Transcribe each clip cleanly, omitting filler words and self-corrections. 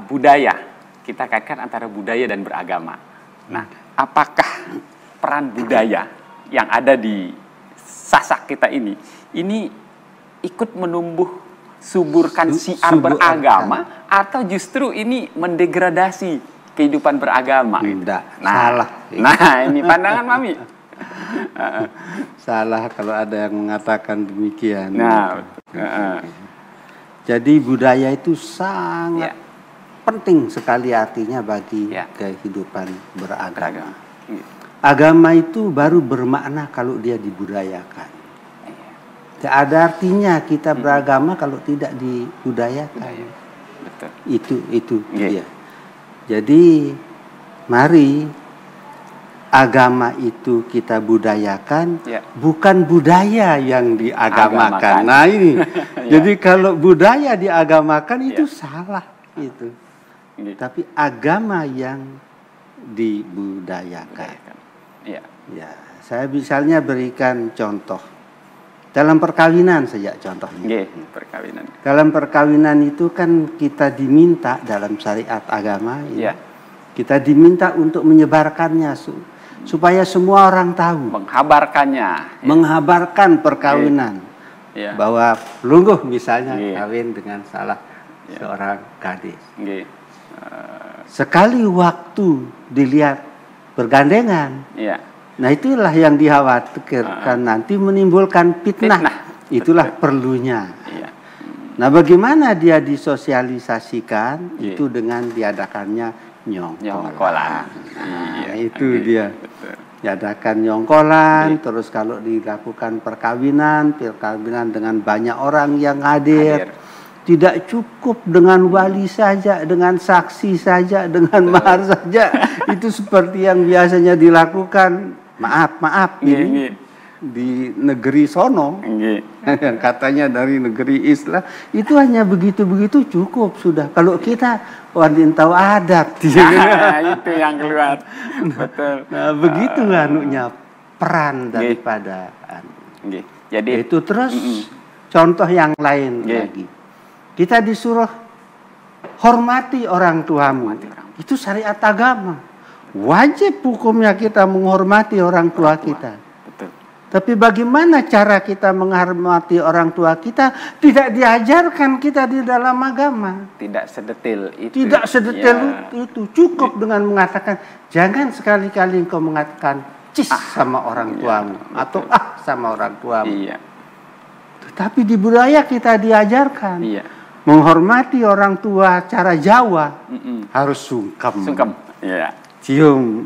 budaya. Kita kaitkan antara budaya dan beragama. Nah, apakah peran budaya yang ada di Sasak kita ini ikut menumbuh suburkan siar beragama atau justru ini mendegradasi kehidupan beragama? Tidak, nah, salah. Nah, ini pandangan Mami. Salah kalau ada yang mengatakan demikian. Nah, jadi budaya itu sangat penting sekali artinya bagi kehidupan beragama. Agama itu baru bermakna kalau dia dibudayakan. Tidak ada artinya kita beragama kalau tidak dibudayakan. Betul. Itu dia. Jadi mari agama itu kita budayakan, bukan budaya yang diagamakan. Nah ini, jadi kalau budaya diagamakan itu salah itu. Tapi agama yang dibudayakan. Ya, saya misalnya berikan contoh dalam perkawinan saja contohnya. Perkawinan. Dalam perkawinan itu kan kita diminta dalam syariat agama, kita diminta untuk menyebarkannya supaya semua orang tahu. Menghabarkan perkawinan. Bahwa Lungguh misalnya kawin dengan salah seorang gadis. Sekali waktu dilihat bergandengan. Nah itulah yang dikhawatirkan nanti menimbulkan fitnah. Itulah perlunya. Nah bagaimana dia disosialisasikan? Itu dengan diadakannya nyongkolan. Itu dia. Diadakan nyongkolan, terus kalau dilakukan perkawinan dengan banyak orang yang hadir. Tidak cukup dengan wali saja, dengan saksi saja, dengan mahar saja. Itu seperti yang biasanya dilakukan. Maaf ini di negeri sono, katanya dari negeri Islam, itu hanya begitu-begitu cukup sudah. Kalau kita tahu adat, itu yang keluar. Betul. Nah, begitu anunya peran daripada Jadi itu terus contoh yang lain lagi. Kita disuruh hormati orang tuamu. Itu syariat agama. Wajib hukumnya kita menghormati orang tua kita. Betul. Tapi bagaimana cara kita menghormati orang tua kita tidak diajarkan kita di dalam agama. Tidak sedetil itu. Tidak sedetil itu. Cukup dengan mengatakan jangan sekali-kali engkau mengatakan cis sama orang tuamu atau sama orang tuamu. Tetapi di budaya kita diajarkan menghormati orang tua cara Jawa harus sungkem. Cium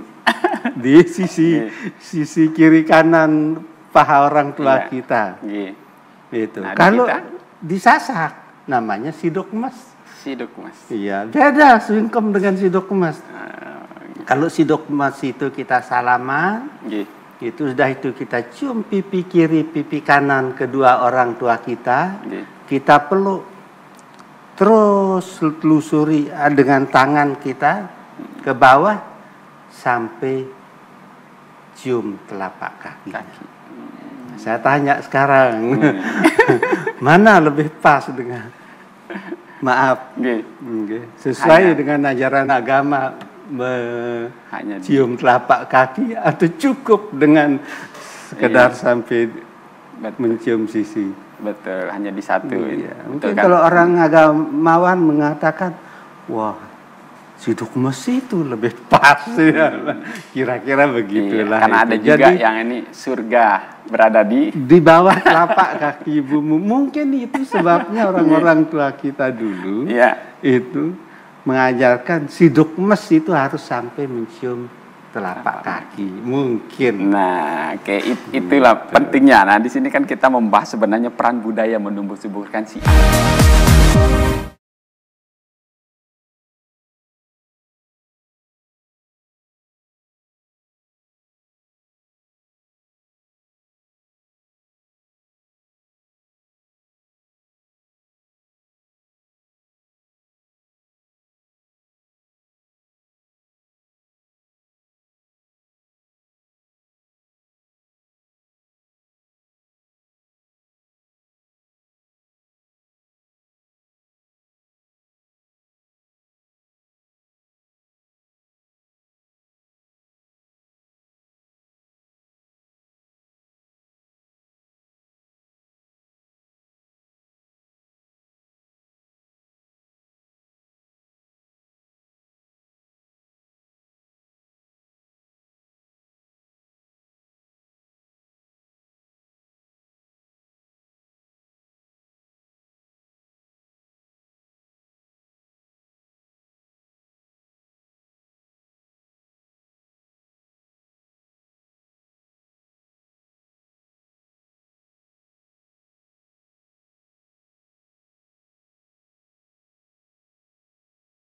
di sisi kiri kanan paha orang tua kita. Itu. Nah, kalau di Sasak namanya sidok emas. Iya, beda sungkem dengan sidok emas. Kalau sidok emas itu kita salaman, itu sudah itu kita cium pipi kiri, pipi kanan kedua orang tua kita, kita peluk, terus telusuri dengan tangan kita ke bawah sampai cium telapak kaki. Saya tanya sekarang, mana lebih pas dengan sesuai dengan ajaran agama cium telapak kaki atau cukup dengan sekedar sampai mencium sisi? Betul, hanya di satu. Mungkin kalau orang agamawan mengatakan, wah, sidok emas itu lebih pas. Kira-kira begitulah. Karena ada juga yang ini surga berada di bawah telapak kaki ibumu. Mungkin itu sebabnya orang-orang tua kita dulu itu mengajarkan sidok emas itu harus sampai mencium telapak kaki. Mungkin. Nah, itulah pentingnya. Nah, di sini kan kita membahas sebenarnya peran budaya menumbuh suburkan siar.